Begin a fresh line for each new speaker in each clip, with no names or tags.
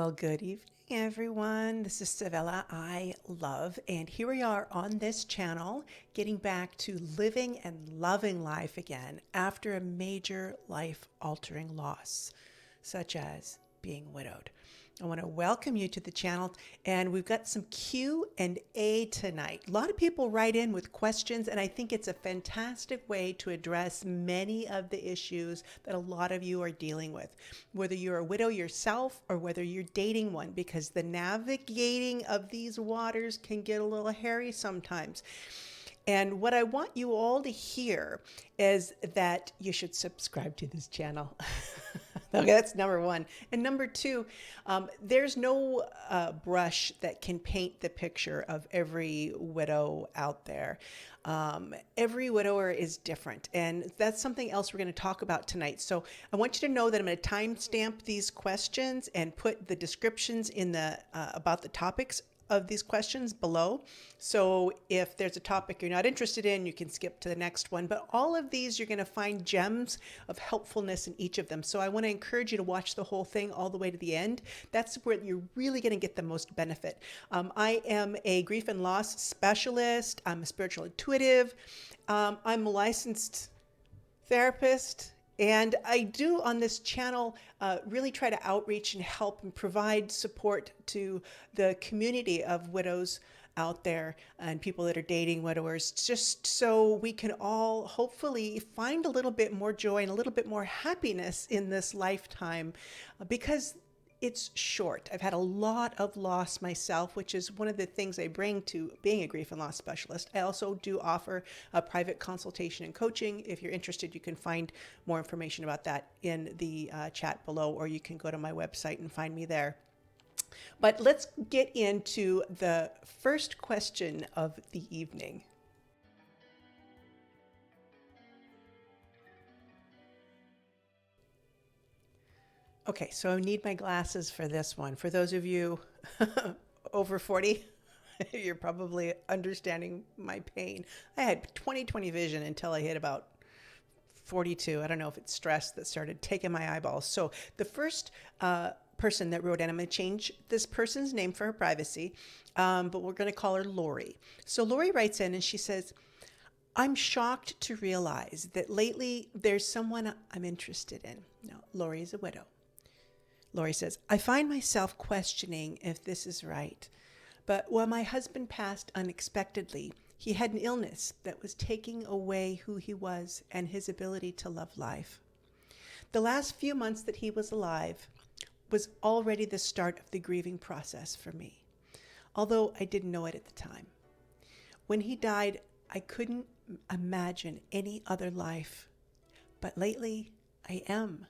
Well, good evening, everyone. This is Sevilla, I love, and here we are on this channel getting back to living and loving life again after a major life altering loss, such as being widowed. I want to welcome you to the channel, and we've got some Q&A tonight. A lot of people write in with questions, and I think it's a fantastic way to address many of the issues that a lot of you are dealing with, whether you're a widow yourself or whether you're dating one, because the navigating of these waters can get a little hairy sometimes. And what I want you all to hear is that you should subscribe to this channel. Okay, that's number one. And number two, there's no brush that can paint the picture of every widow out there. Every widower is different. And that's something else we're going to talk about tonight. So I want you to know that I'm going to timestamp these questions and put the descriptions in the about the topics of these questions below. So if there's a topic you're not interested in, you can skip to the next one. But all of these, you're going to find gems of helpfulness in each of them. So I want to encourage you to watch the whole thing all the way to the end. That's where you're really going to get the most benefit. I am a grief and loss specialist. I'm a spiritual intuitive. I'm a licensed therapist. And I do on this channel really try to outreach and help and provide support to the community of widows out there and people that are dating widowers, just so we can all hopefully find a little bit more joy and a little bit more happiness in this lifetime, because it's short. I've had a lot of loss myself, which is one of the things I bring to being a grief and loss specialist. I also do offer a private consultation and coaching. If you're interested, you can find more information about that in the chat below, or you can go to my website and find me there. But let's get into the first question of the evening. Okay, so I need my glasses for this one. For those of you over 40, you're probably understanding my pain. I had 20/20 vision until I hit about 42. I don't know if it's stress that started taking my eyeballs. So the first person that wrote in, I'm going to change this person's name for her privacy, but we're going to call her Lori. So Lori writes in and she says, I'm shocked to realize that lately there's someone I'm interested in. Now, Lori is a widow. Lori says, I find myself questioning if this is right. But when my husband passed unexpectedly, he had an illness that was taking away who he was and his ability to love life. The last few months that he was alive was already the start of the grieving process for me, although I didn't know it at the time. When he died, I couldn't imagine any other life, but lately I am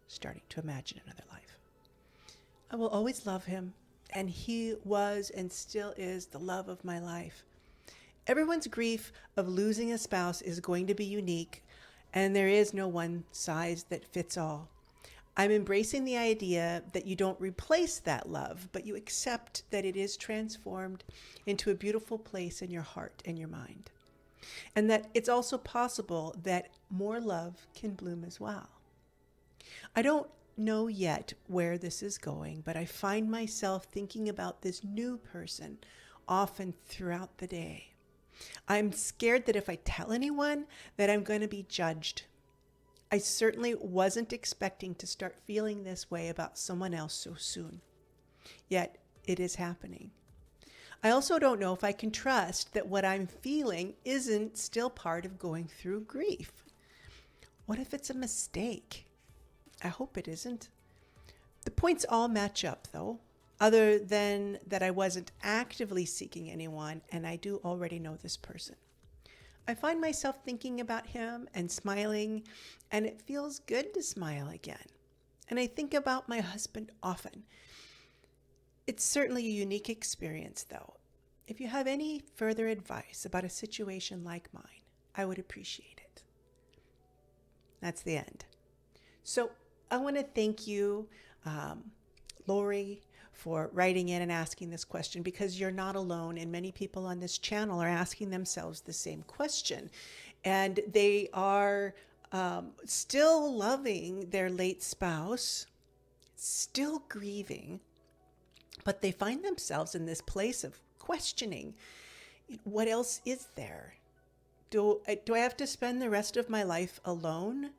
starting to imagine another life. I will always love him, and he was and still is the love of my life. Everyone's grief of losing a spouse is going to be unique, and there is no one size that fits all. I'm embracing the idea that you don't replace that love, but you accept that it is transformed into a beautiful place in your heart and your mind, and that it's also possible that more love can bloom as well. I don't know yet where this is going, but I find myself thinking about this new person often throughout the day. I'm scared that if I tell anyone that I'm going to be judged. I certainly wasn't expecting to start feeling this way about someone else so soon. Yet it is happening. I also don't know if I can trust that what I'm feeling isn't still part of going through grief. What if it's a mistake? I hope it isn't. The points all match up, though, other than that I wasn't actively seeking anyone, and I do already know this person. I find myself thinking about him and smiling, and it feels good to smile again. And I think about my husband often. It's certainly a unique experience, though. If you have any further advice about a situation like mine, I would appreciate it. That's the end. So I want to thank you, Lori, for writing in and asking this question, because you're not alone, and many people on this channel are asking themselves the same question. And they are still loving their late spouse, still grieving, But they find themselves in this place of questioning, what else is there? Do I have to spend the rest of my life alone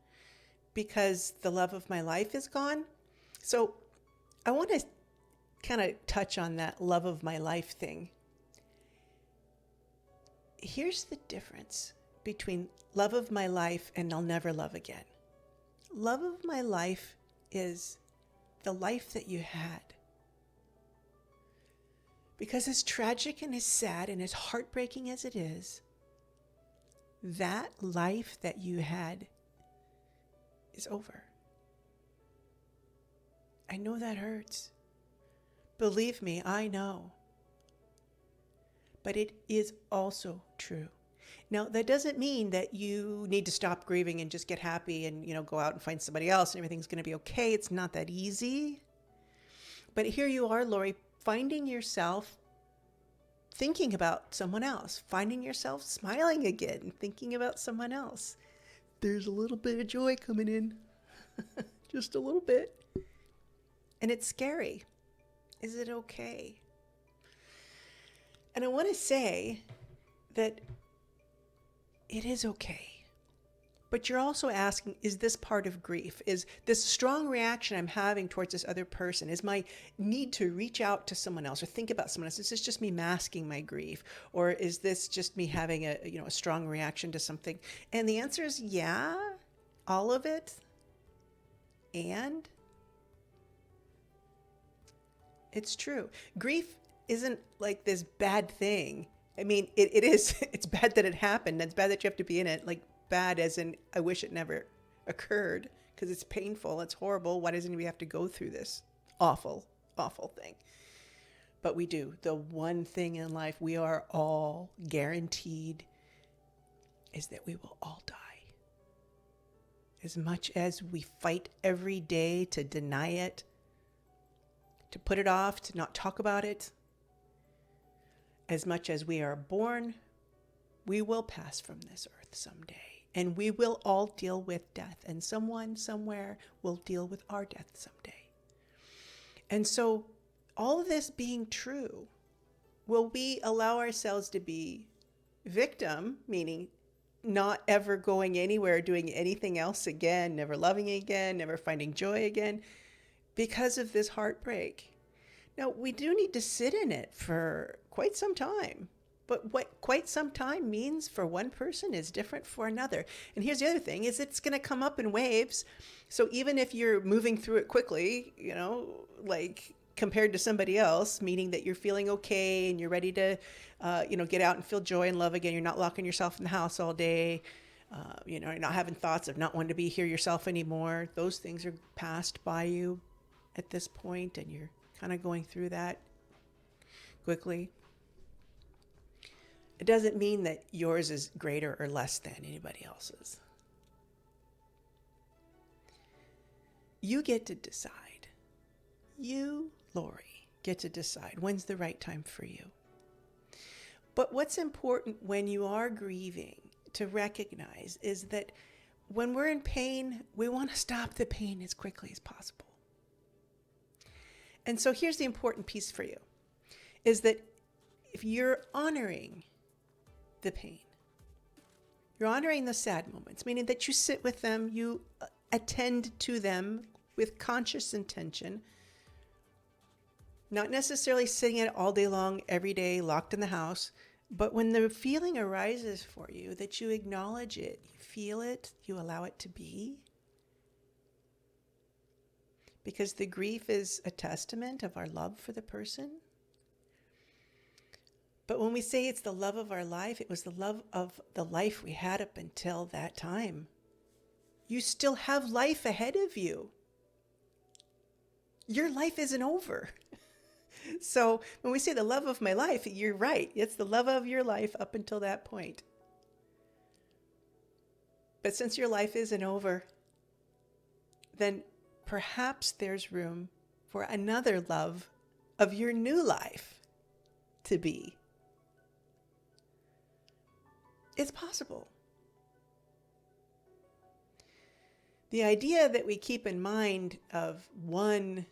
because the love of my life is gone? So I want to kind of touch on that love of my life thing. Here's the difference between love of my life and I'll never love again. Love of my life is the life that you had. Because as tragic and as sad and as heartbreaking as it is, that life that you had is over. I know that hurts. Believe me, I know. But it is also true. Now, that doesn't mean that you need to stop grieving and just get happy and, go out and find somebody else and everything's going to be okay. It's not that easy. But here you are, Lori, finding yourself thinking about someone else, finding yourself smiling again, thinking about someone else. There's a little bit of joy coming in, just a little bit. And it's scary. Is it okay? And I want to say that it is okay. But you're also asking, is this part of grief? Is this strong reaction I'm having towards this other person? Is my need to reach out to someone else or think about someone else? Is this just me masking my grief? Or is this just me having a strong reaction to something? And the answer is yeah, all of it. And it's true. Grief isn't like this bad thing. I mean, it is. It's bad that it happened. It's bad that you have to be in it. Like, bad as in, I wish it never occurred because it's painful. It's horrible. Why doesn't we have to go through this awful, awful thing? But we do. The one thing in life we are all guaranteed is that we will all die. As much as we fight every day to deny it, to put it off, to not talk about it, as much as we are born, we will pass from this earth someday. And we will all deal with death. And someone somewhere will deal with our death someday. And so all of this being true, will we allow ourselves to be victim, meaning not ever going anywhere, doing anything else again, never loving again, never finding joy again, because of this heartbreak? Now, we do need to sit in it for quite some time. But what quite some time means for one person is different for another. And here's the other thing, is it's going to come up in waves. So even if you're moving through it quickly, like compared to somebody else, meaning that you're feeling okay and you're ready to, get out and feel joy and love again. You're not locking yourself in the house all day. You're not having thoughts of not wanting to be here yourself anymore. Those things are passed by you at this point, and you're kind of going through that quickly. It doesn't mean that yours is greater or less than anybody else's. You get to decide. You, Lori, get to decide when's the right time for you. But what's important when you are grieving to recognize is that when we're in pain, we want to stop the pain as quickly as possible. And so here's the important piece for you, is that if you're honoring the pain, you're honoring the sad moments, meaning that you sit with them, you attend to them with conscious intention, not necessarily sitting in it all day long, every day, locked in the house, but when the feeling arises for you, that you acknowledge it, you feel it, you allow it to be. Because the grief is a testament of our love for the person. But when we say it's the love of our life, it was the love of the life we had up until that time. You still have life ahead of you. Your life isn't over. So when we say the love of my life, you're right. It's the love of your life up until that point. But since your life isn't over, then perhaps there's room for another love of your new life to be. It's possible. The idea that we keep in mind of one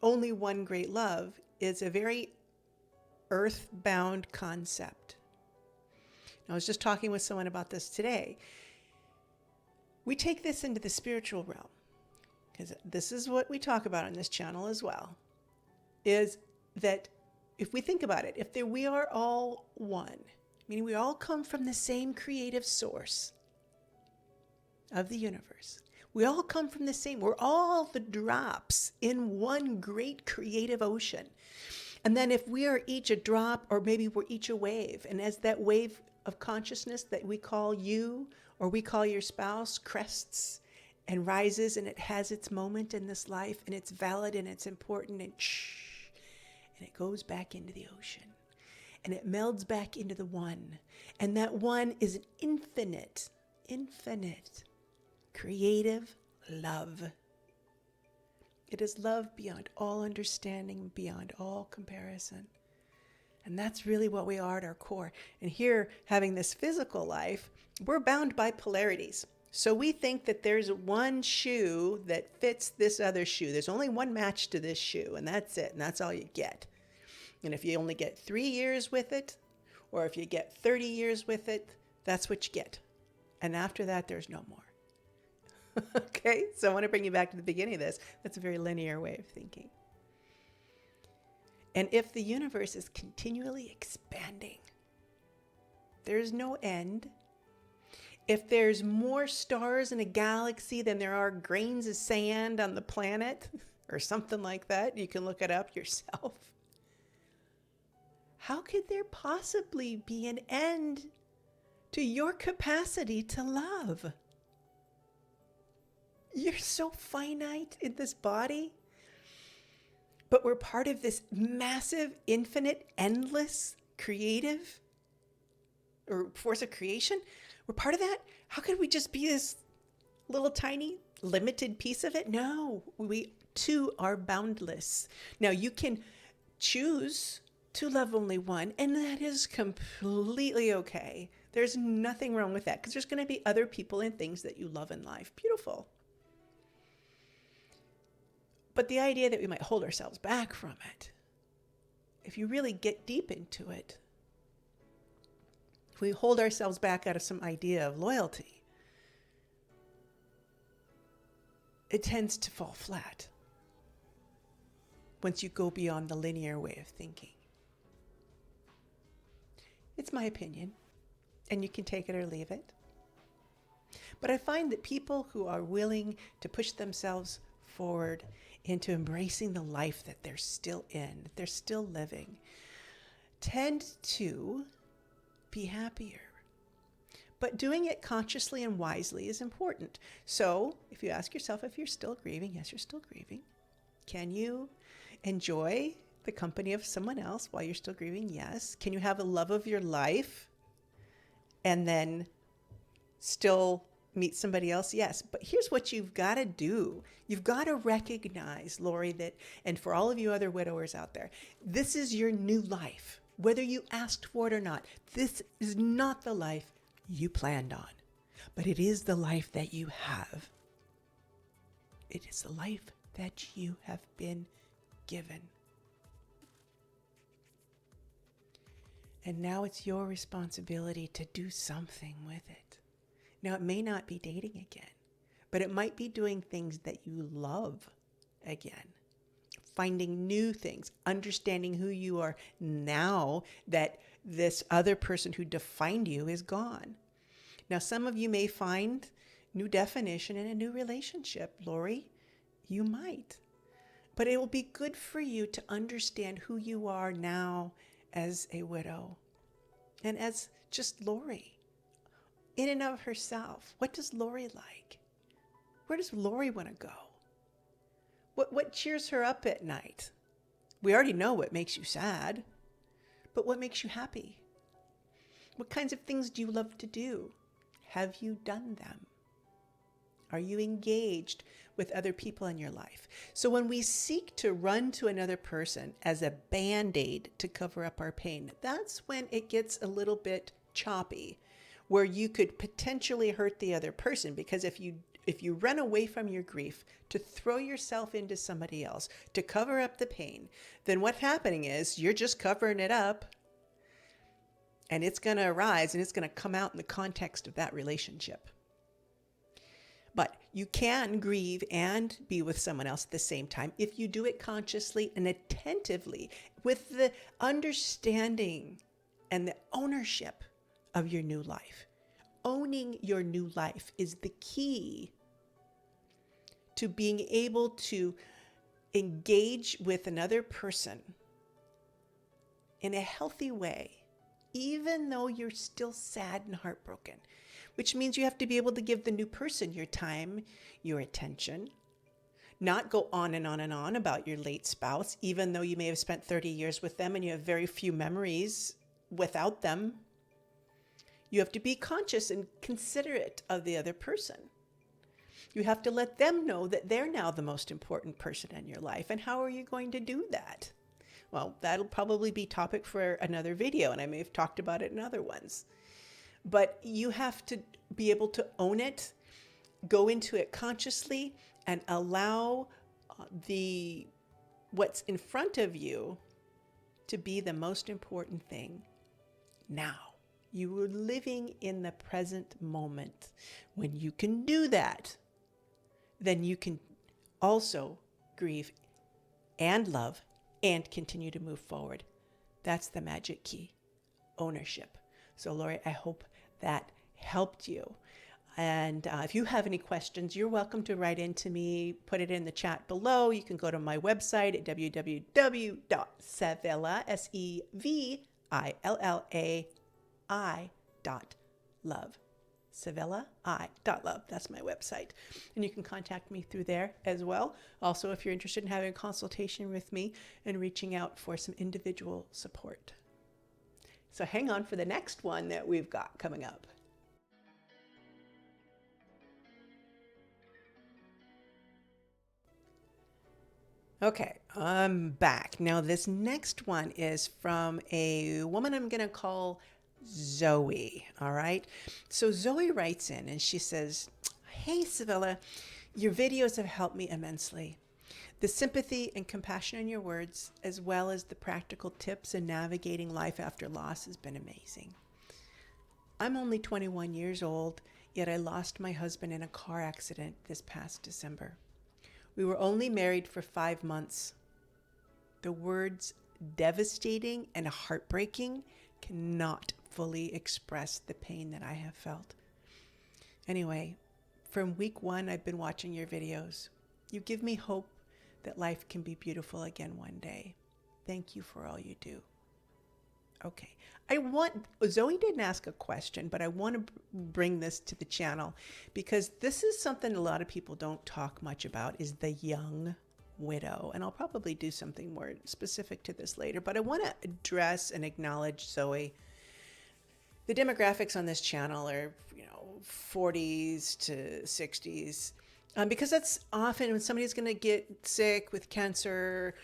only one great love is a very earthbound concept. I was just talking with someone about this today. We take this into the spiritual realm, because this is what we talk about on this channel as well, is that if we think about it, we are all one, meaning we all come from the same creative source of the universe. We all come from the same, we're all the drops in one great creative ocean. And then if we are each a drop, or maybe we're each a wave, and as that wave of consciousness that we call you or we call your spouse crests and rises, and it has its moment in this life, and it's valid and it's important, and it goes back into the ocean, and it melds back into the one. And that one is an infinite creative love. It is love beyond all understanding, beyond all comparison. And that's really what we are at our core. And here, having this physical life, we're bound by polarities. So we think that there's one shoe that fits this other shoe. There's only one match to this shoe, and that's it, and that's all you get. And if you only get 3 years with it, or if you get 30 years with it, that's what you get. And after that, there's no more. Okay, so I want to bring you back to the beginning of this. That's a very linear way of thinking. And if the universe is continually expanding, there's no end. If there's more stars in a galaxy than there are grains of sand on the planet, or something like that, you can look it up yourself. How could there possibly be an end to your capacity to love? You're so finite in this body, but we're part of this massive, infinite, endless, creative, or force of creation. We're part of that. How could we just be this little tiny, limited piece of it? No, we too are boundless. Now, you can choose to love only one, and that is completely okay. There's nothing wrong with that, because there's going to be other people and things that you love in life. Beautiful. But the idea that we might hold ourselves back from it, if you really get deep into it, if we hold ourselves back out of some idea of loyalty, it tends to fall flat once you go beyond the linear way of thinking. It's my opinion, and you can take it or leave it. But I find that people who are willing to push themselves forward into embracing the life that they're still in, that they're still living, tend to be happier. But doing it consciously and wisely is important. So if you ask yourself if you're still grieving, yes, you're still grieving. Can you enjoy the company of someone else while you're still grieving? Yes. Can you have a love of your life and then still meet somebody else? Yes. But here's what you've got to do. You've got to recognize, Lori, that, and for all of you other widowers out there, this is your new life. Whether you asked for it or not, this is not the life you planned on, but it is the life that you have. It is the life that you have been given. And now it's your responsibility to do something with it. Now, it may not be dating again, but it might be doing things that you love again. Finding new things, understanding who you are now that this other person who defined you is gone. Now, some of you may find new definition in a new relationship, Lori. You might. But it will be good for you to understand who you are now as a widow and as just Lori. In and of herself, what does Lori like? Where does Lori want to go? What cheers her up at night? We already know what makes you sad, but what makes you happy? What kinds of things do you love to do? Have you done them? Are you engaged with other people in your life? So when we seek to run to another person as a Band-Aid to cover up our pain, that's when it gets a little bit choppy, where you could potentially hurt the other person, because if you if you run away from your grief to throw yourself into somebody else to cover up the pain, then what's happening is you're just covering it up, and it's going to arise and it's going to come out in the context of that relationship. But you can grieve and be with someone else at the same time if you do it consciously and attentively with the understanding and the ownership of your new life. Owning your new life is the key to being able to engage with another person in a healthy way, even though you're still sad and heartbroken, which means you have to be able to give the new person your time, your attention, not go on and on and on about your late spouse, even though you may have spent 30 years with them and you have very few memories without them. You have to be conscious and considerate of the other person. You have to let them know that they're now the most important person in your life. And how are you going to do that? Well, that'll probably be topic for another video, and I may have talked about it in other ones. But you have to be able to own it, go into it consciously, and allow what's in front of you to be the most important thing now. You are living in the present moment. When you can do that, then you can also grieve and love and continue to move forward. That's the magic key, ownership. So Lori, I hope that helped you. And if you have any questions, you're welcome to write into me, put it in the chat below. You can go to my website at www.sevilla, SEVILLAI.love. SevillaI.love. That's my website. And you can contact me through there as well. Also, if you're interested in having a consultation with me and reaching out for some individual support. So hang on for the next one that we've got coming up. Okay, I'm back. Now this next one is from a woman I'm going to call Zoe. All right. So Zoe writes in and she says, "Hey, Sevilla, your videos have helped me immensely. The sympathy and compassion in your words, as well as the practical tips in navigating life after loss, has been amazing. I'm only 21 years old, yet I lost my husband in a car accident this past December. We were only married for 5 months. The words devastating and heartbreaking cannot fully express the pain that I have felt. Anyway, from week 1, I've been watching your videos. You give me hope that life can be beautiful again one day. Thank you for all you do." Okay, Zoe didn't ask a question, but I want to bring this to the channel because this is something a lot of people don't talk much about, is the young widow. And I'll probably do something more specific to this later, but I want to address and acknowledge Zoe. The demographics on this channel are, 40s to 60s, because that's often when somebody's going to get sick with cancer,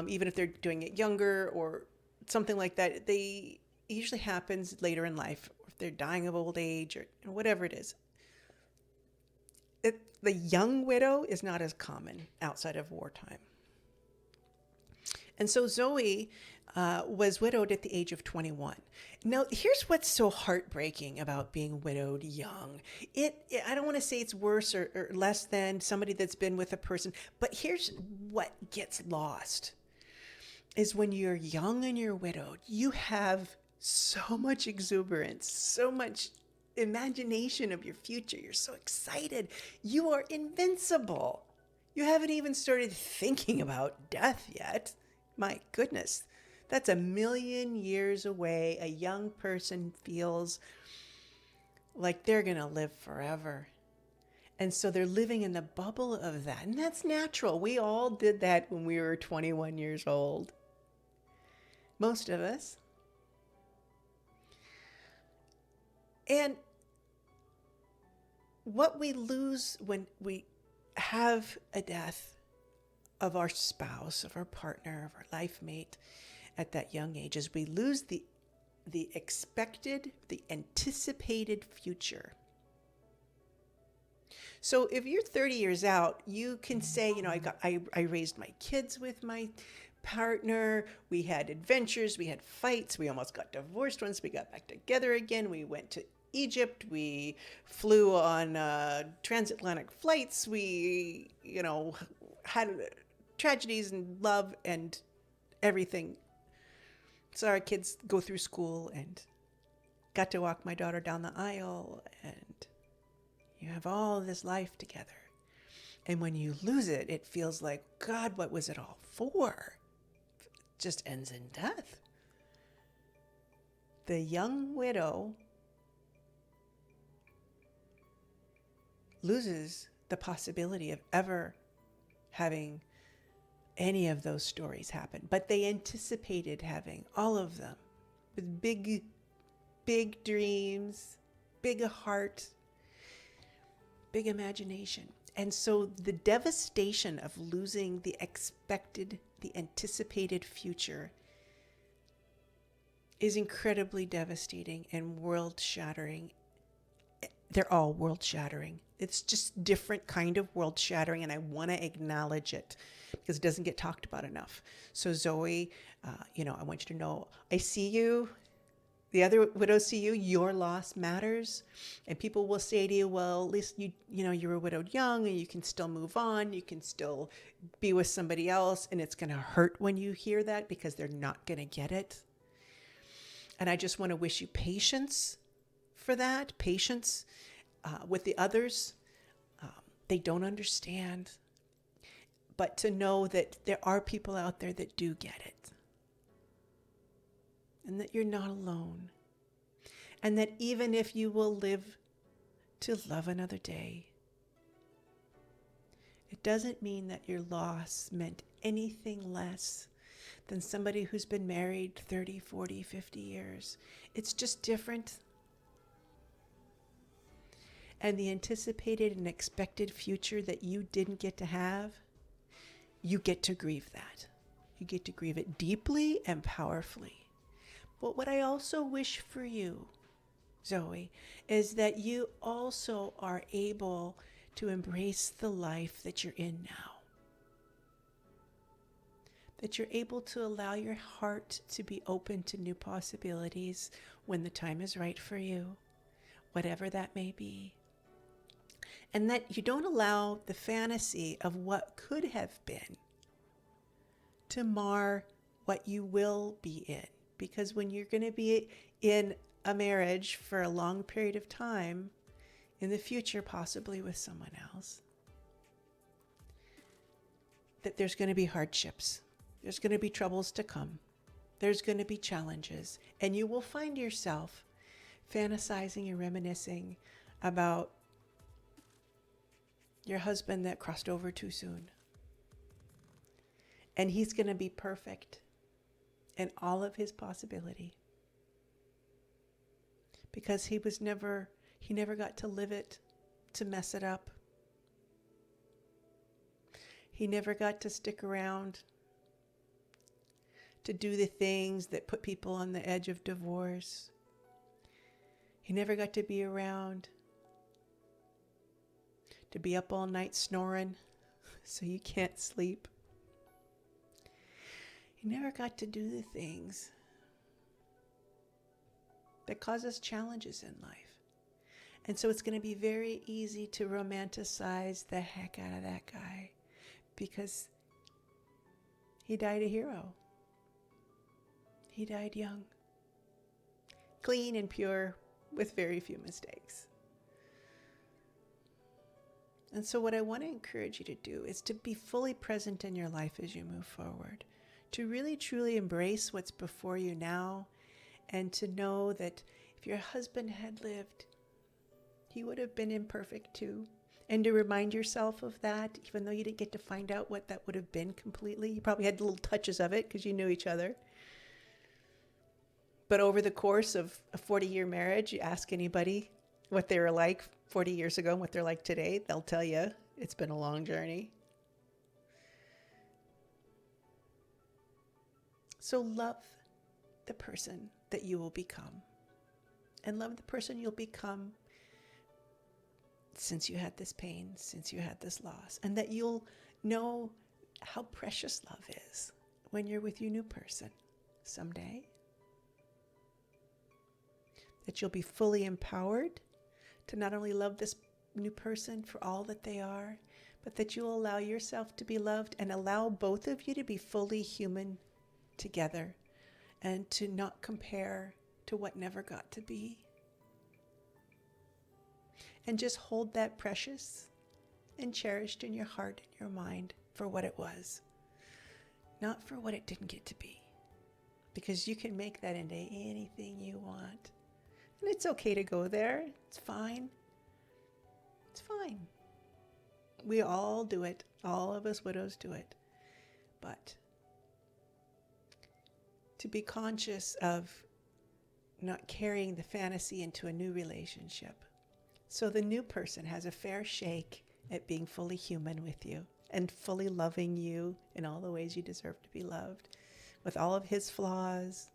even if they're doing it younger or something like that, they usually happens later in life, or if they're dying of old age or whatever it is. The young widow is not as common outside of wartime. And so Zoe was widowed at the age of 21. Now, here's what's so heartbreaking about being widowed young. I don't want to say it's worse or less than somebody that's been with a person, but here's what gets lost. Is when you're young and you're widowed, you have so much exuberance, so much imagination of your future. You're so excited. You are invincible. You haven't even started thinking about death yet. My goodness, that's 1,000,000 years away. A young person feels like they're going to live forever. And so they're living in the bubble of that. And that's natural. We all did that when we were 21 years old. Most of us. And what we lose when we have a death of our spouse, of our partner, of our life mate at that young age is we lose the expected, the anticipated future. So if you're 30 years out, you can say, I raised my kids with my partner. We had adventures, we had fights, we almost got divorced once, we got back together again. We went to Egypt, we flew on transatlantic flights, we, had tragedies and love and everything. So our kids go through school and got to walk my daughter down the aisle, and you have all this life together. And when you lose it, it feels like, God, what was it all for? It just ends in death. The young widow loses the possibility of ever having any of those stories happen. But they anticipated having all of them with big dreams, big heart, big imagination. And so the devastation of losing the anticipated future is incredibly devastating and world-shattering. They're all world-shattering. It's just different kind of world-shattering, and I want to acknowledge it because it doesn't get talked about enough. So Zoe, I want you to know, I see you. The other widows see you. Your loss matters. And people will say to you, well, at least you were widowed young and you can still move on. You can still be with somebody else. And it's going to hurt when you hear that because they're not going to get it. And I just want to wish you patience for that. Patience with the others. They don't understand. But to know that there are people out there that do get it. And that you're not alone. And that even if you will live to love another day, it doesn't mean that your loss meant anything less than somebody who's been married 30, 40, 50 years. It's just different. And the anticipated and expected future that you didn't get to have, you get to grieve that. You get to grieve it deeply and powerfully. But what I also wish for you, Zoe, is that you also are able to embrace the life that you're in now. That you're able to allow your heart to be open to new possibilities when the time is right for you, whatever that may be. And that you don't allow the fantasy of what could have been to mar what you will be in. Because when you're going to be in a marriage for a long period of time, in the future, possibly with someone else, that there's going to be hardships. There's going to be troubles to come. There's going to be challenges. And you will find yourself fantasizing and reminiscing about your husband that crossed over too soon. And he's going to be perfect in all of his possibility. Because he never got to live it, to mess it up. He never got to stick around to do the things that put people on the edge of divorce. He never got to be around to be up all night snoring so you can't sleep. He never got to do the things that cause us challenges in life. And so it's going to be very easy to romanticize the heck out of that guy because he died a hero. He died young, clean and pure, with very few mistakes. And so what I want to encourage you to do is to be fully present in your life as you move forward, to really truly embrace what's before you now, and to know that if your husband had lived, he would have been imperfect too. And to remind yourself of that, even though you didn't get to find out what that would have been completely. You probably had little touches of it because you knew each other. But over the course of a 40-year marriage, you ask anybody what they were like 40 years ago and what they're like today, they'll tell you it's been a long journey. So love the person that you will become. And love the person you'll become since you had this pain, since you had this loss, and that you'll know how precious love is when you're with your new person someday. That you'll be fully empowered to not only love this new person for all that they are, but that you'll allow yourself to be loved and allow both of you to be fully human together and to not compare to what never got to be. And just hold that precious and cherished in your heart and your mind for what it was, not for what it didn't get to be. Because you can make that into anything you want. And it's okay to go there. It's fine. It's fine. We all do it. All of us widows do it. But to be conscious of not carrying the fantasy into a new relationship. So the new person has a fair shake at being fully human with you and fully loving you in all the ways you deserve to be loved, with all of his flaws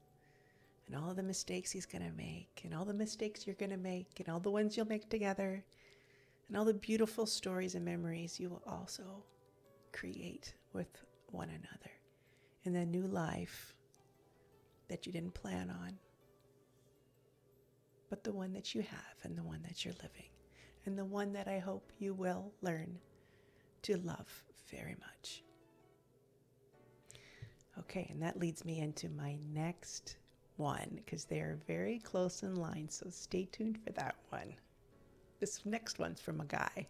and all of the mistakes he's going to make and all the mistakes you're going to make and all the ones you'll make together and all the beautiful stories and memories you will also create with one another in the new life that you didn't plan on, but the one that you have and the one that you're living and the one that I hope you will learn to love very much. Okay, and that leads me into my next one because they are very close in line, so stay tuned for that one. This next one's from a guy.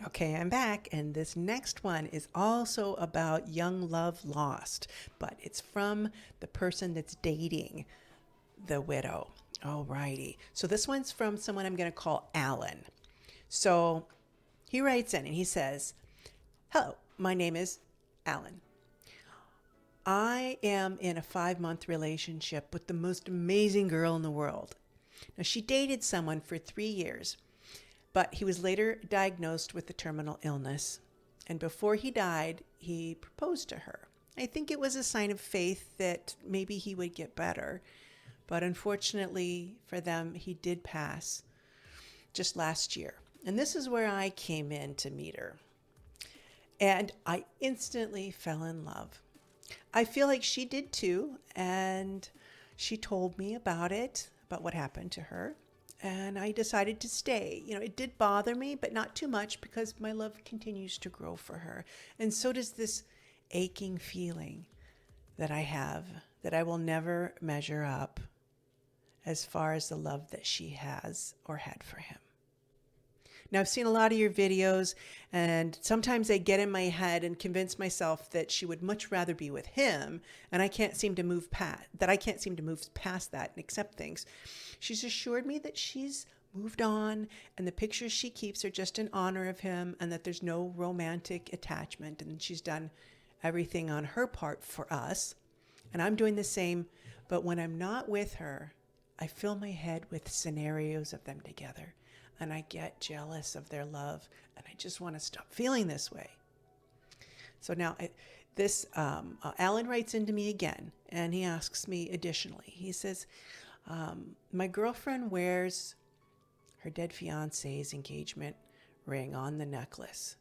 Okay, I'm back, and this next one is also about young love lost, but it's from the person that's dating the widow. Alrighty, so this one's from someone I'm going to call Alan. So he writes in and he says, "Hello, my name is Alan. I am in a 5-month relationship with the most amazing girl in the world. Now, she dated someone for 3 years, but he was later diagnosed with a terminal illness. And before he died, he proposed to her. I think it was a sign of faith that maybe he would get better. But unfortunately for them, he did pass just last year. And this is where I came in to meet her. And I instantly fell in love. I feel like she did too. And she told me about it, about what happened to her. And I decided to stay. You know, it did bother me, but not too much because my love continues to grow for her. And so does this aching feeling that I have, that I will never measure up as far as the love that she has or had for him. Now, I've seen a lot of your videos, and sometimes I get in my head and convince myself that she would much rather be with him, and I can't seem to move past that and accept things. She's assured me that she's moved on, and the pictures she keeps are just in honor of him, and that there's no romantic attachment, and she's done everything on her part for us, and I'm doing the same. But when I'm not with her, I fill my head with scenarios of them together. And I get jealous of their love, and I just want to stop feeling this way. So now Alan writes into me again, and he asks me additionally. He says, my girlfriend wears her dead fiance's engagement ring on the necklace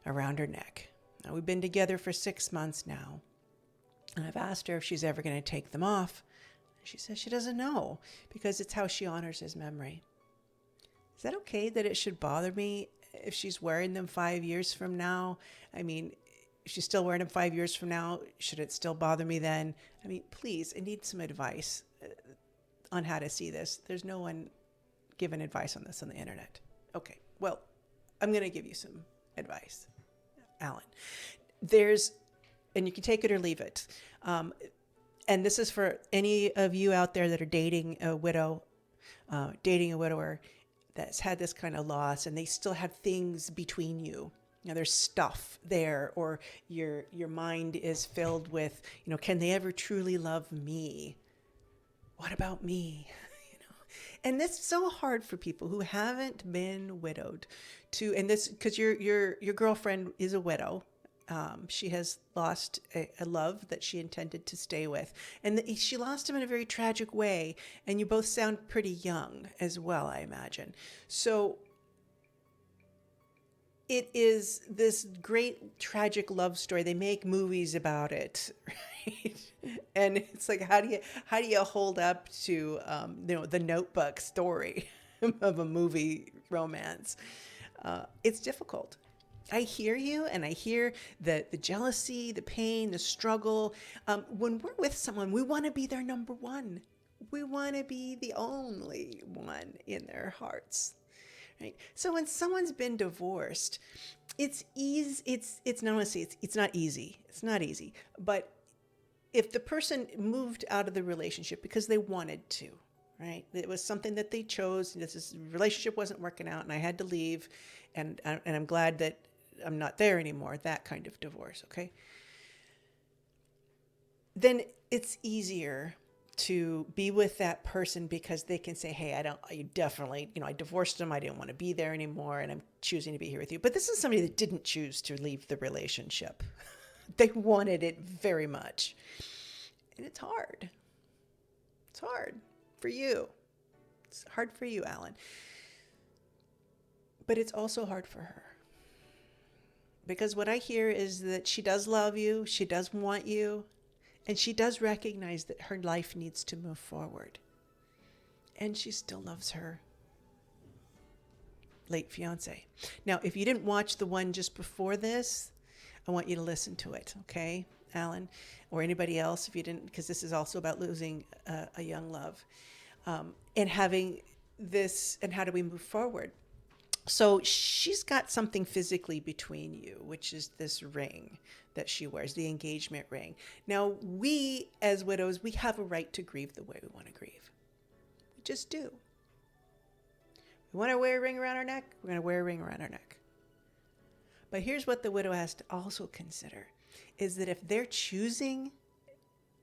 around her neck. Now, we've been together for 6 months now, and I've asked her if she's ever going to take them off. She says she doesn't know because it's how she honors his memory. Is that okay that it should bother me if she's wearing them 5 years from now? I mean, if she's still wearing them 5 years from now, should it still bother me then? I mean, please, I need some advice on how to see this. There's no one giving advice on this on the internet. Okay, well, I'm going to give you some advice, Alan. And you can take it or leave it. And this is for any of you out there that are dating a widower, that's had this kind of loss, and they still have things between you. You know, there's stuff there, or your mind is filled with, you know, can they ever truly love me? What about me? You know, and this is so hard for people who haven't been widowed and this, because your girlfriend is a widow, She has lost a love that she intended to stay with. And she lost him in a very tragic way. And you both sound pretty young as well, I imagine. So it is this great tragic love story. They make movies about it, right? And it's like, how do you hold up to the Notebook story of a movie romance? It's difficult. I hear you, and I hear the jealousy, the pain, the struggle. When we're with someone, we want to be their number one. We want to be the only one in their hearts. Right. So when someone's been divorced, it's easy. It's not easy. It's not easy. It's not easy. But if the person moved out of the relationship because they wanted to, right? It was something that they chose. This relationship wasn't working out, and I had to leave, and I'm glad that I'm not there anymore. That kind of divorce. Okay. Then it's easier to be with that person because they can say, hey, I divorced him. I didn't want to be there anymore, and I'm choosing to be here with you. But this is somebody that didn't choose to leave the relationship. They wanted it very much. And it's hard. It's hard for you. It's hard for you, Alan. But it's also hard for her. Because what I hear is that she does love you. She does want you. And she does recognize that her life needs to move forward. And she still loves her late fiance. Now, if you didn't watch the one just before this, I want you to listen to it, okay, Alan? Or anybody else if you didn't, because this is also about losing a young love. And having this, and how do we move forward? So she's got something physically between you, which is this ring that she wears, the engagement ring. Now, we as widows, we have a right to grieve the way we want to grieve. We just do. We want to wear a ring around our neck, we're going to wear a ring around our neck. But here's what the widow has to also consider, is that if they're choosing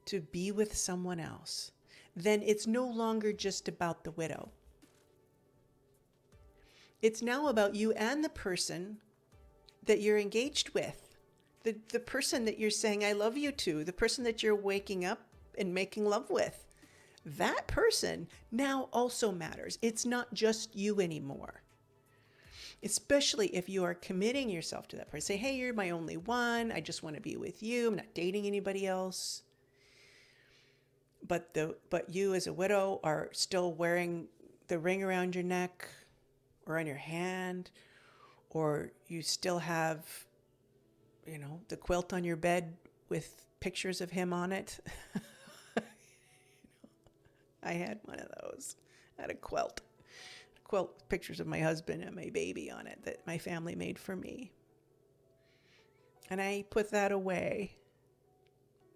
to be with someone else, then it's no longer just about the widow. It's now about you and the person that you're engaged with, the person that you're saying I love you to, the person that you're waking up and making love with. That person now also matters. It's not just you anymore. Especially if you are committing yourself to that person. Say, hey, you're my only one. I just want to be with you. I'm not dating anybody else. But you as a widow are still wearing the ring around your neck, or on your hand, or you still have, the quilt on your bed with pictures of him on it. I had one of those. I had a quilt with pictures of my husband and my baby on it that my family made for me. And I put that away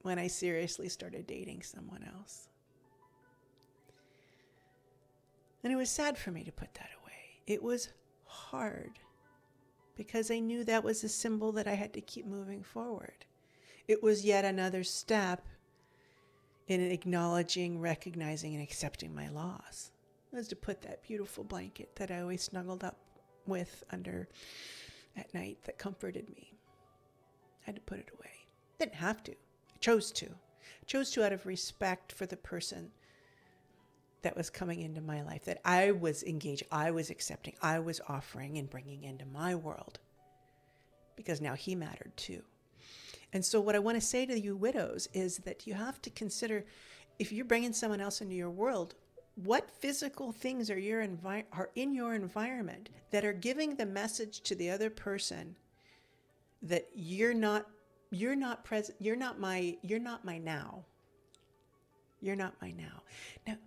when I seriously started dating someone else. And it was sad for me to put that away. It was hard because I knew that was a symbol that I had to keep moving forward. It was yet another step in acknowledging, recognizing, and accepting my loss. It was to put that beautiful blanket that I always snuggled up with under at night that comforted me. I had to put it away. Didn't have to. I chose to. I chose to out of respect for the person that was coming into my life, that I was engaged, I was accepting, I was offering and bringing into my world, because now he mattered too. And so what I want to say to you widows is that you have to consider, if you're bringing someone else into your world, what physical things are in your environment that are giving the message to the other person that you're not present, you're not my now. You're not my now. Now,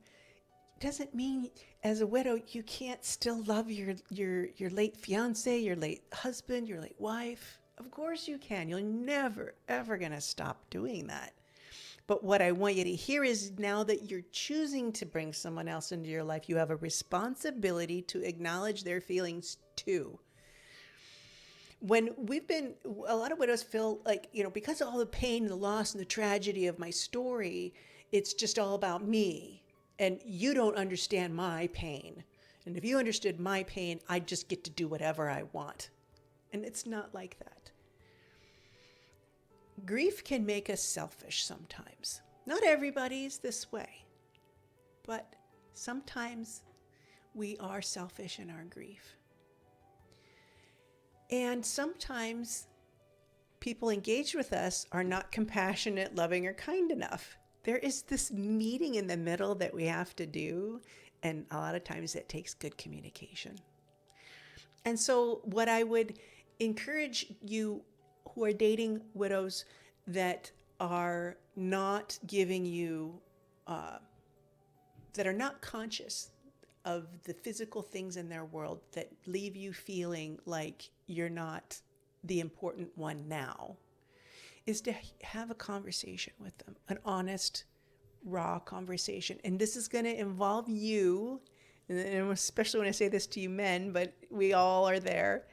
doesn't mean as a widow you can't still love your late fiance, your late husband, your late wife. Of course you can. You're never, ever going to stop doing that. But what I want you to hear is, now that you're choosing to bring someone else into your life, you have a responsibility to acknowledge their feelings too. A lot of widows feel like, because of all the pain and the loss and the tragedy of my story, it's just all about me. And you don't understand my pain. And if you understood my pain, I'd just get to do whatever I want. And it's not like that. Grief can make us selfish sometimes. Not everybody's this way, but sometimes we are selfish in our grief. And sometimes people engaged with us are not compassionate, loving, or kind enough. There is this meeting in the middle that we have to do, and a lot of times it takes good communication. And so what I would encourage you who are dating widows that are not giving you, that are not conscious of the physical things in their world that leave you feeling like you're not the important one now, is to have a conversation with them, an honest, raw conversation. And this is going to involve you, and especially when I say this to you men, but we all are there,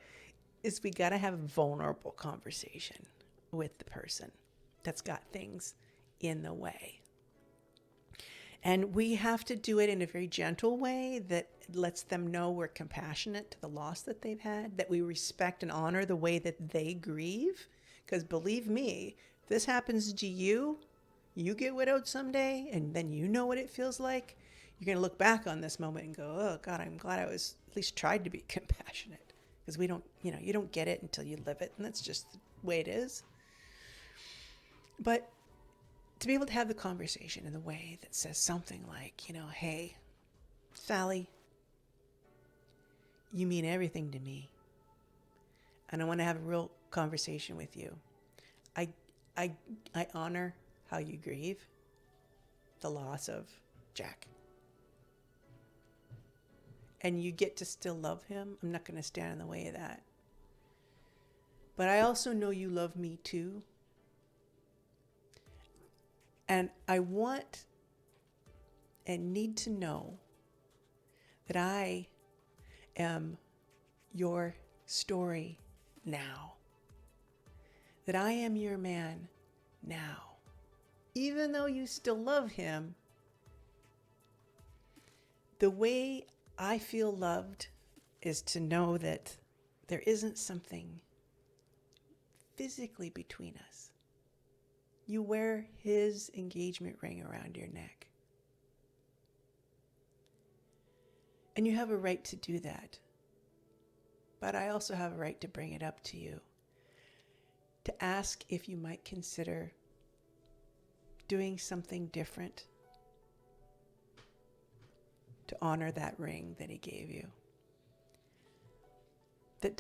is we got to have a vulnerable conversation with the person that's got things in the way. And we have to do it in a very gentle way that lets them know we're compassionate to the loss that they've had, that we respect and honor the way that they grieve. Because believe me, if this happens to you, you get widowed someday, and then you know what it feels like. You're going to look back on this moment and go, oh God, I'm glad I was at least tried to be compassionate. Because we don't, you don't get it until you live it. And that's just the way it is. But to be able to have the conversation in the way that says something like, hey, Sally, you mean everything to me. And I want to have a real conversation with you. I honor how you grieve the loss of Jack. And you get to still love him. I'm not going to stand in the way of that. But I also know you love me too. And I want and need to know that I am your story now. That I am your man now. Even though you still love him, the way I feel loved is to know that there isn't something physically between us. You wear his engagement ring around your neck. And you have a right to do that. But I also have a right to bring it up to you. To ask if you might consider doing something different to honor that ring that he gave you. That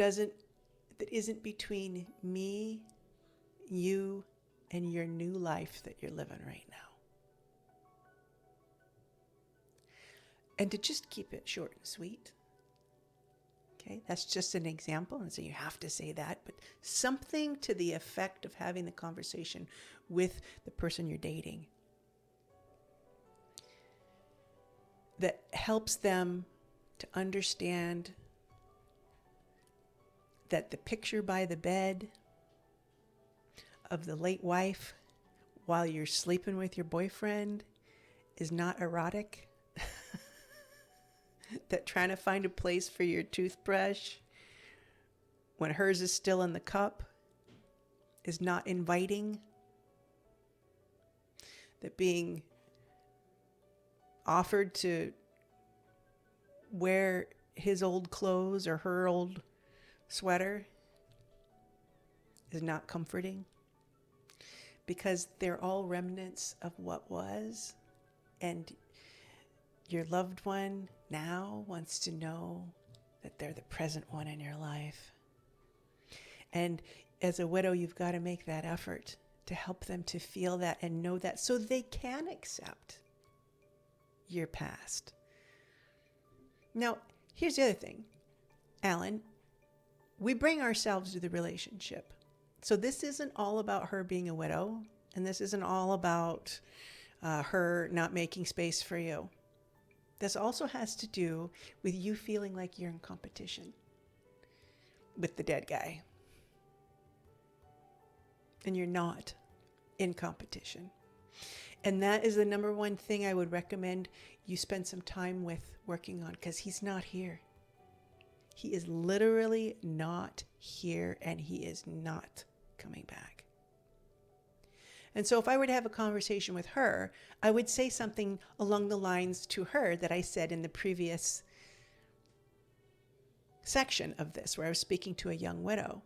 isn't between me, you, and your new life that you're living right now. And to just keep it short and sweet. Okay, that's just an example, and so you have to say that, but something to the effect of having the conversation with the person you're dating that helps them to understand that the picture by the bed of the late wife while you're sleeping with your boyfriend is not erotic. That trying to find a place for your toothbrush when hers is still in the cup is not inviting. That being offered to wear his old clothes or her old sweater is not comforting. Because they're all remnants of what was, and your loved one now wants to know that they're the present one in your life. And as a widow, you've got to make that effort to help them to feel that and know that so they can accept your past. Now, here's the other thing, Alan. We bring ourselves to the relationship. So this isn't all about her being a widow, and this isn't all about her not making space for you. This also has to do with you feeling like you're in competition with the dead guy. And you're not in competition. And that is the number one thing I would recommend you spend some time with working on, because he's not here. He is literally not here, and he is not coming back. And so if I were to have a conversation with her, I would say something along the lines to her that I said in the previous section of this, where I was speaking to a young widow.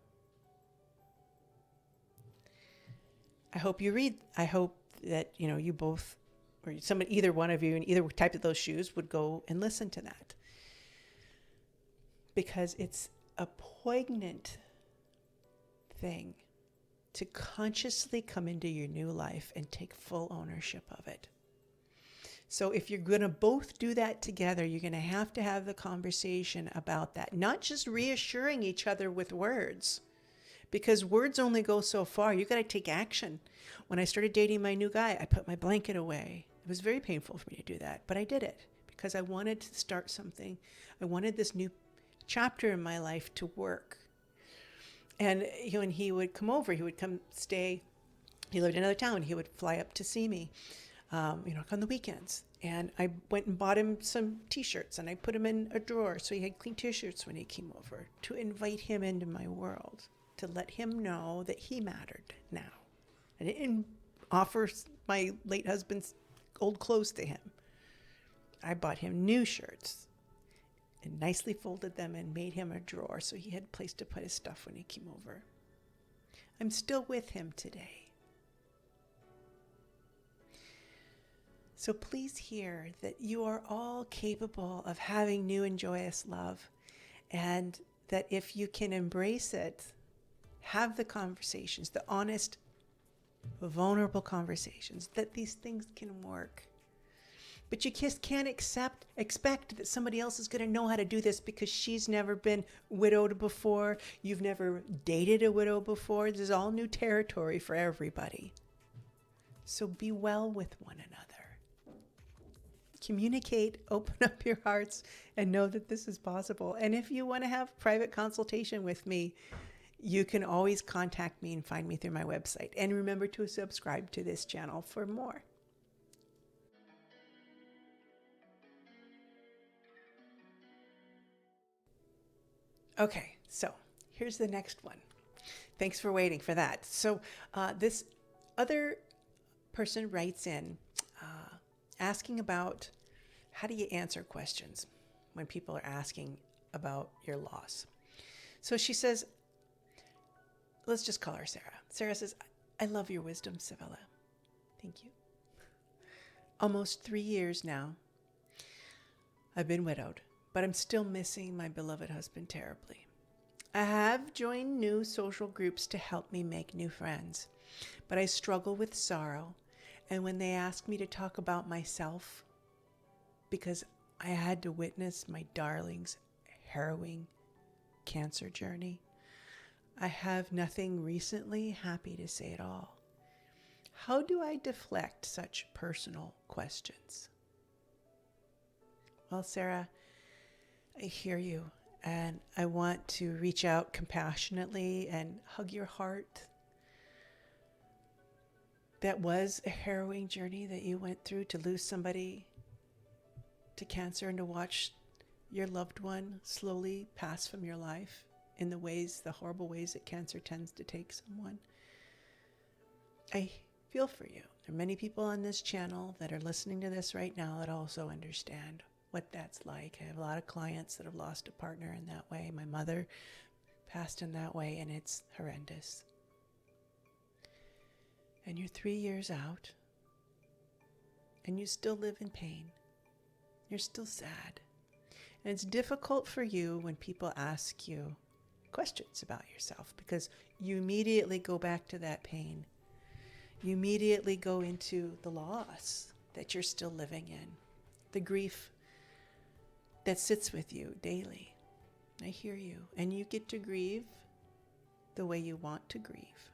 I hope that, you both, or somebody, either one of you in either type of those shoes would go and listen to that. Because it's a poignant thing to consciously come into your new life and take full ownership of it. So if you're going to both do that together, you're going to have the conversation about that, not just reassuring each other with words, because words only go so far. You got to take action. When I started dating my new guy, I put my blanket away. It was very painful for me to do that, but I did it because I wanted to start something. I wanted this new chapter in my life to work. And and he would come over. He would come stay. He lived in another town. He would fly up to see me, on the weekends. And I went and bought him some T-shirts, and I put him in a drawer so he had clean T-shirts when he came over, to invite him into my world, to let him know that he mattered now. I didn't offer my late husband's old clothes to him. I bought him new shirts and nicely folded them and made him a drawer so he had a place to put his stuff when he came over. I'm still with him today. So please hear that you are all capable of having new and joyous love, and that if you can embrace it, have the conversations, the honest, vulnerable conversations, that these things can work. But you just can't expect that somebody else is going to know how to do this because she's never been widowed before. You've never dated a widow before. This is all new territory for everybody. So be well with one another. Communicate, open up your hearts, and know that this is possible. And if you want to have private consultation with me, you can always contact me and find me through my website. And remember to subscribe to this channel for more. Okay, so here's the next one. Thanks for waiting for that. So this other person writes in asking about how do you answer questions when people are asking about your loss. So she says, let's just call her Sarah. Sarah says, I love your wisdom, Sevilla. Thank you. Almost 3 years now, I've been widowed, but I'm still missing my beloved husband terribly. I have joined new social groups to help me make new friends, but I struggle with sorrow. And when they ask me to talk about myself, because I had to witness my darling's harrowing cancer journey, I have nothing recently happy to say at all. How do I deflect such personal questions? Well, Sarah, I hear you, and I want to reach out compassionately and hug your heart. That was a harrowing journey that you went through, to lose somebody to cancer and to watch your loved one slowly pass from your life in the horrible ways that cancer tends to take someone. I feel for you. There are many people on this channel that are listening to this right now that also understand what that's like. I have a lot of clients that have lost a partner in that way. My mother passed in that way, and it's horrendous. And you're 3 years out, and you still live in pain. You're still sad. And it's difficult for you when people ask you questions about yourself, because you immediately go back to that pain. You immediately go into the loss that you're still living in, the grief that sits with you daily. I hear you. And you get to grieve the way you want to grieve.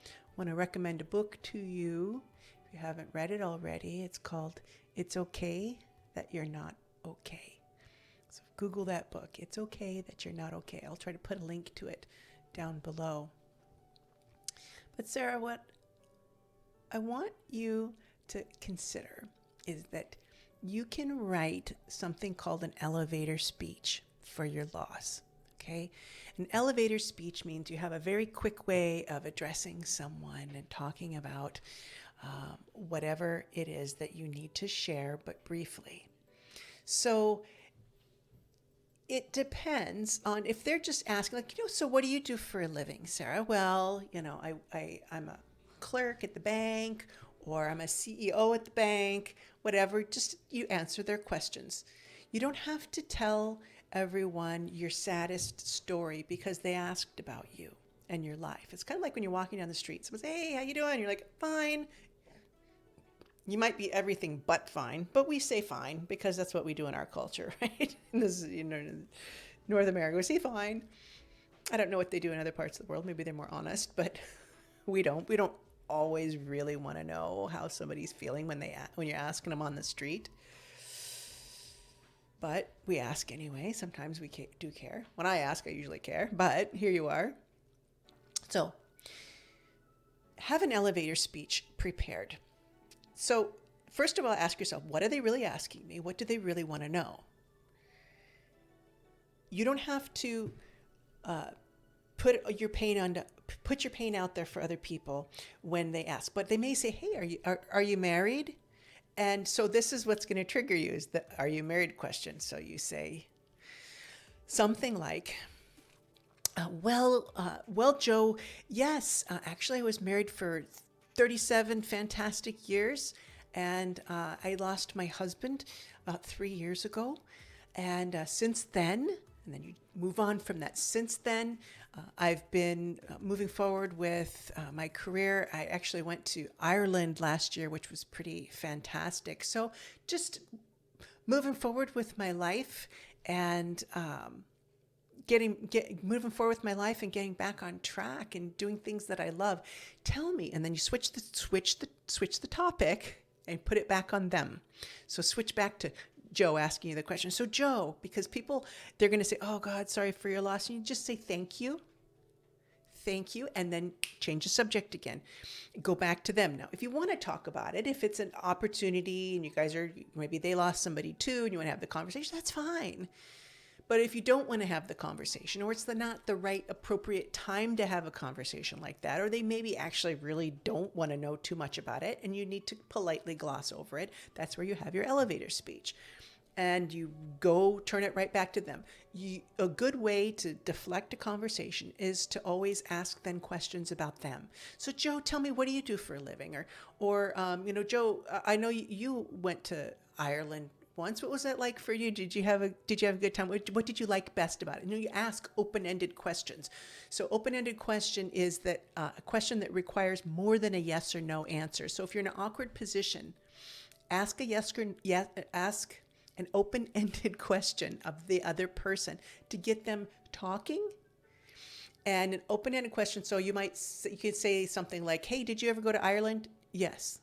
I want to recommend a book to you. If you haven't read it already, it's called It's Okay That You're Not Okay. So Google that book. It's Okay That You're Not Okay. I'll try to put a link to it down below. But Sarah, what I want you to consider is that you can write something called an elevator speech for your loss. okay? An elevator speech means you have a very quick way of addressing someone and talking about whatever it is that you need to share, but briefly. So it depends on if they're just asking, like, so what do you do for a living, Sarah? Well, I'm a clerk at the bank, or I'm a CEO at the bank, whatever. Just you answer their questions. You don't have to tell everyone your saddest story because they asked about you and your life. It's kind of like when you're walking down the street. Someone says, hey, how you doing? You're like, fine. You might be everything but fine, but we say fine because that's what we do in our culture, right? In this, North America, we say fine. I don't know what they do in other parts of the world. Maybe they're more honest, but we don't. We don't always really want to know how somebody's feeling when you're asking them on the street. But we ask anyway. Sometimes we do care. When I ask, I usually care, but here you are. So have an elevator speech prepared. So first of all, ask yourself, what are they really asking me? What do they really want to know? You don't have to put your pain out there for other people when they ask, but they may say, hey, are you married? And so this is what's going to trigger you is the are you married question. So you say something like, well, Joe, yes, actually I was married for 37 fantastic years, and I lost my husband about 3 years ago. And since then, and then you move on from that. Since then, I've been moving forward with my career. I actually went to Ireland last year, which was pretty fantastic. So just moving forward with my life and moving forward with my life and getting back on track and doing things that I love. Tell me, and then you switch the topic and put it back on them. So switch back to Joe asking you the question. So Joe, because people, they're going to say, oh God, sorry for your loss. And you just say, thank you, and then change the subject again. Go back to them. Now, if you want to talk about it, if it's an opportunity and you guys maybe they lost somebody too and you want to have the conversation, that's fine. But if you don't want to have the conversation, or it's not the right appropriate time to have a conversation like that, or they maybe actually really don't want to know too much about it and you need to politely gloss over it, that's where you have your elevator speech. And you go turn it right back to them. A good way to deflect a conversation is to always ask them questions about them. So Joe, tell me, what do you do for a living? Or Joe, I know you went to Ireland once. What was that like for you? Did you have a good time? What did you like best about it? You ask open-ended questions. So open-ended question is that a question that requires more than a yes or no answer. So if you're in an awkward position, ask ask an open-ended question of the other person to get them talking. And an open-ended question, so you could say something like, hey, did you ever go to Ireland? Yes.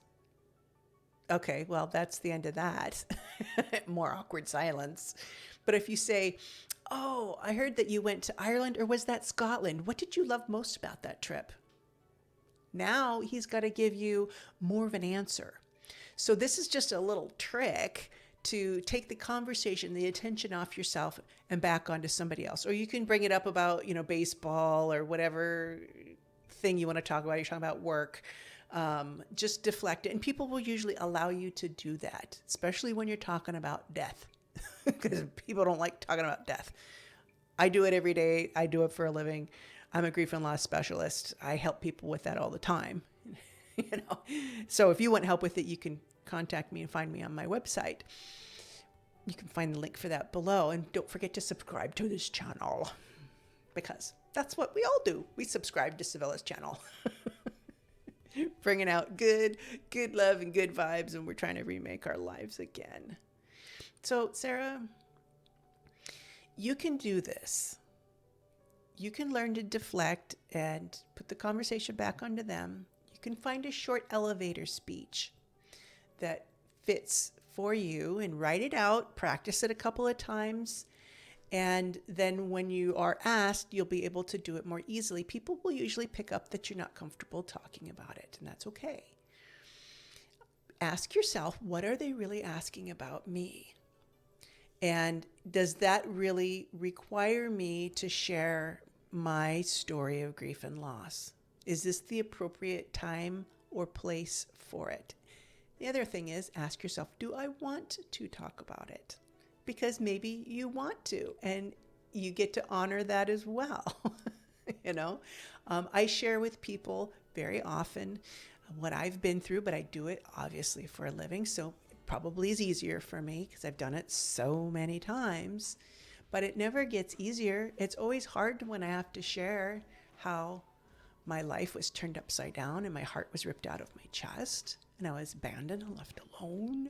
Okay, well, that's the end of that. More awkward silence. But if you say, oh, I heard that you went to Ireland, or was that Scotland? What did you love most about that trip? Now he's got to give you more of an answer. So this is just a little trick to take the conversation, the attention off yourself and back onto somebody else. Or you can bring it up about, baseball or whatever thing you want to talk about. You're talking about work. Just deflect it. And people will usually allow you to do that, especially when you're talking about death, because people don't like talking about death. I do it every day. I do it for a living. I'm a grief and loss specialist. I help people with that all the time. So if you want help with it, you can contact me and find me on my website. You can find the link for that below. And don't forget to subscribe to this channel, because that's what we all do. We subscribe to Sevilla's channel. Bringing out good love and good vibes, and we're trying to remake our lives again. So, Sarah, you can do this. You can learn to deflect and put the conversation back onto them. You can find a short elevator speech that fits for you and write it out, practice it a couple of times. And then when you are asked, you'll be able to do it more easily. People will usually pick up that you're not comfortable talking about it, and that's okay. Ask yourself, what are they really asking about me? And does that really require me to share my story of grief and loss? Is this the appropriate time or place for it? The other thing is, ask yourself, do I want to talk about it? Because maybe you want to, and you get to honor that as well. You know, I share with people very often what I've been through, but I do it obviously for a living. So it probably is easier for me because I've done it so many times, but it never gets easier. It's always hard when I have to share how my life was turned upside down and my heart was ripped out of my chest and I was abandoned and left alone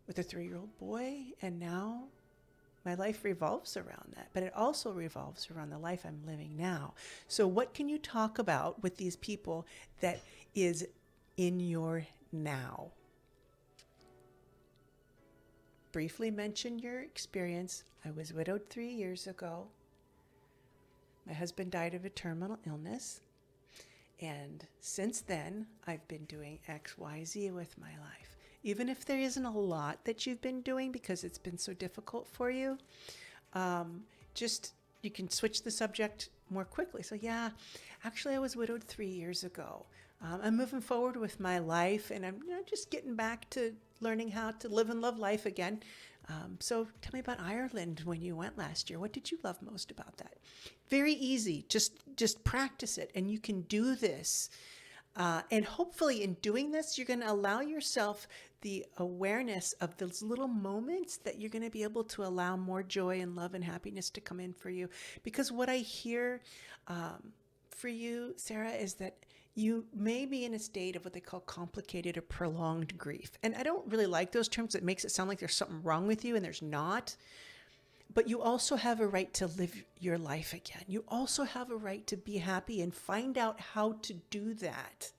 with a 3-year-old boy. And now my life revolves around that, but it also revolves around the life I'm living now. So what can you talk about with these people that is in your now? Briefly mention your experience. I was widowed 3 years ago. My husband died of a terminal illness. And since then, I've been doing X, Y, Z with my life. Even if there isn't a lot that you've been doing because it's been so difficult for you, just you can switch the subject more quickly. So yeah, actually I was widowed 3 years ago. I'm moving forward with my life and I'm just getting back to learning how to live and love life again. So tell me about Ireland when you went last year. What did you love most about that? Very easy. Just practice it and you can do this. And hopefully in doing this, you're going to allow yourself the awareness of those little moments that you're going to be able to allow more joy and love and happiness to come in for you. Because what I hear for you, Sarah, is that you may be in a state of what they call complicated or prolonged grief. And I don't really like those terms. It makes it sound like there's something wrong with you, and there's not. But you also have a right to live your life again. You also have a right to be happy and find out how to do that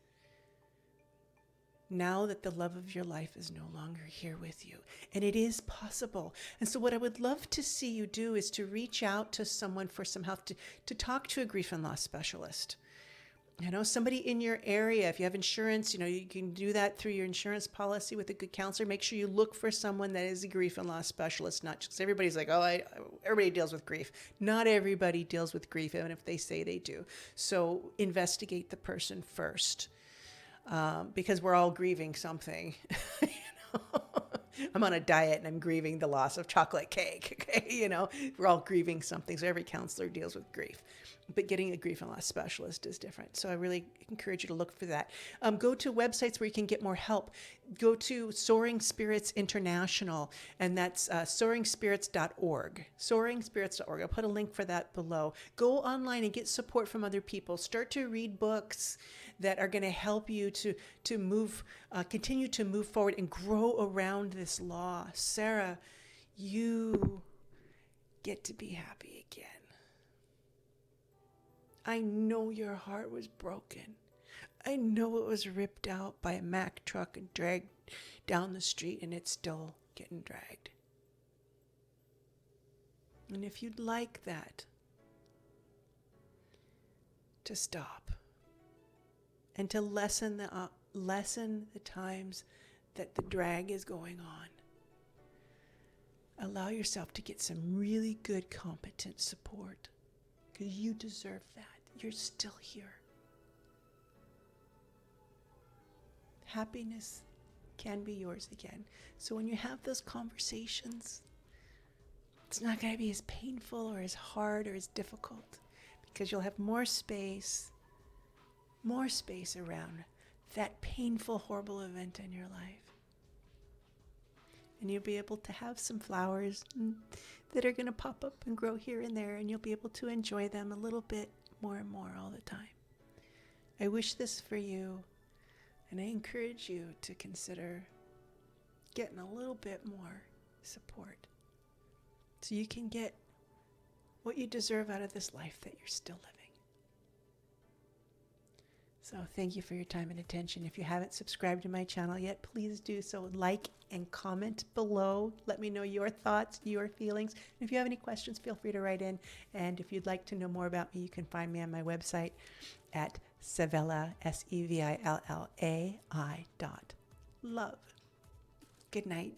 now that the love of your life is no longer here with you. And it is possible. And so what I would love to see you do is to reach out to someone for some help, to talk to a grief and loss specialist. Somebody in your area. If you have insurance, you can do that through your insurance policy with a good counselor. Make sure you look for someone that is a grief and loss specialist, not just everybody's like, everybody deals with grief. Not everybody deals with grief, even if they say they do. So investigate the person first, because we're all grieving something. I'm on a diet and I'm grieving the loss of chocolate cake. Okay. We're all grieving something. So every counselor deals with grief, but getting a grief and loss specialist is different. So I really encourage you to look for that. Go to websites where you can get more help. Go to Soaring Spirits International, and that's soaringspirits.org. Soaringspirits.org. I'll put a link for that below. Go online and get support from other people. Start to read books that are going to help you to move, continue to move forward and grow around this loss. Sarah, you get to be happy again. I know your heart was broken. I know it was ripped out by a Mack truck and dragged down the street, and it's still getting dragged. And if you'd like that, to stop and to lessen the times that the drag is going on, allow yourself to get some really good, competent support, because you deserve that. You're still here. Happiness can be yours again. So when you have those conversations, it's not going to be as painful or as hard or as difficult, because you'll have more space around that painful, horrible event in your life. And you'll be able to have some flowers that are going to pop up and grow here and there, and you'll be able to enjoy them a little bit more and more all the time. I wish this for you, and I encourage you to consider getting a little bit more support so you can get what you deserve out of this life that you're still living. So thank you for your time and attention. If you haven't subscribed to my channel yet, please do so. Like and comment below. Let me know your thoughts, your feelings. And if you have any questions, feel free to write in. And if you'd like to know more about me, you can find me on my website at Sevilla, SEVILLAI.love. Good night.